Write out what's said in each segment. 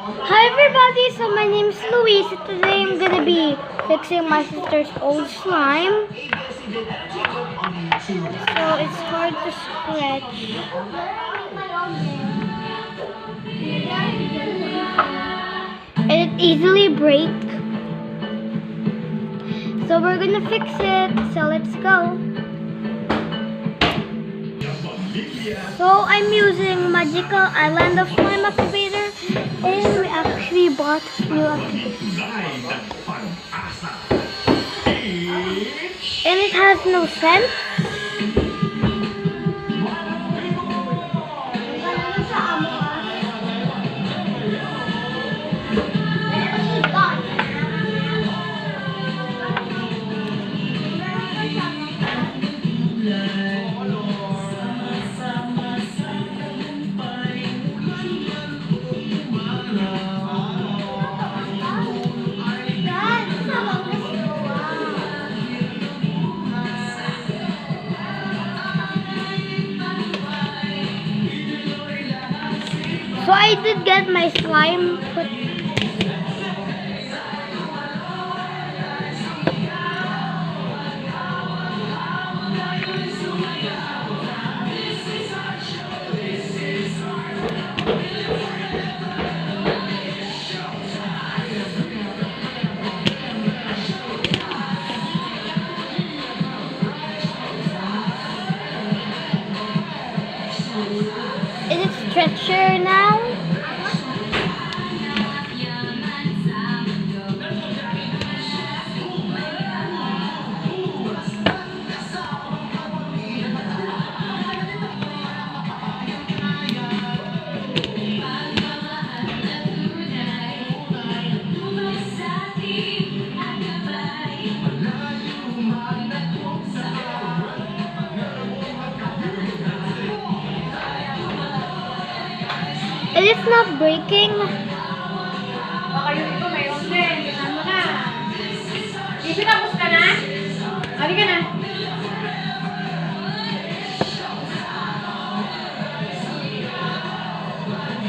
Hi everybody, so my name is Louise. Today I'm gonna be fixing my sister's old slime. So it's hard to scratch. And it easily breaks. So we're gonna fix it. So let's go. So I'm using Magical Island of Slime Activator, and we actually bought new activator. And it has no scent. So I did get my slime put. Is it stretcher now? And it's not breaking. Baka yung ito mayroon din. Tignan mo na. Isi, tapos ka na? Hali ka na.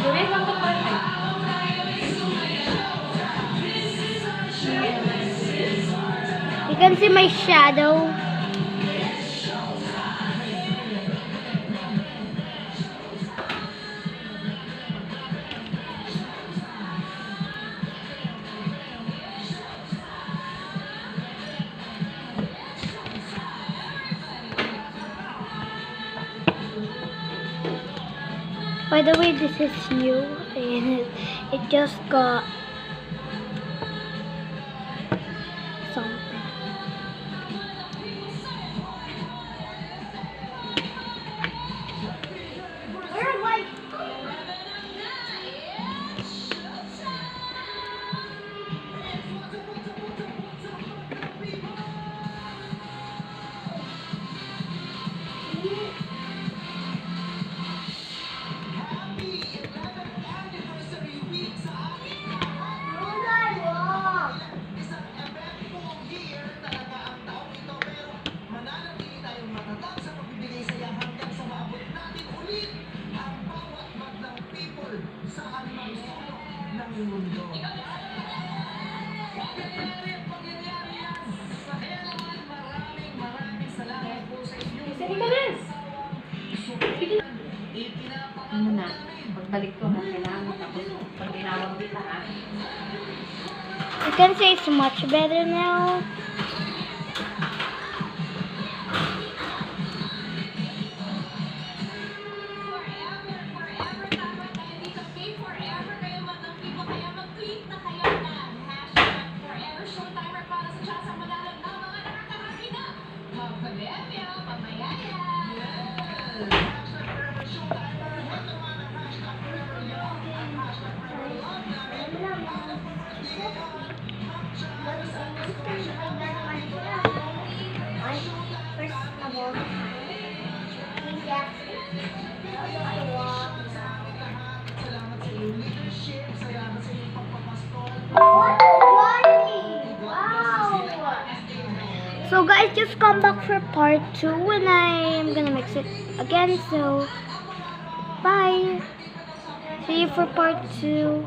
Dulit, 1 to 4. You can see my shadow. By the way, this is new and it just got something. Ano na? Pagbalik ko na kailangan tapos pag tinawag kita ha. You can see it's much better now. So guys, just come back for part 2 and I'm gonna mix it again. So bye. See you for part 2.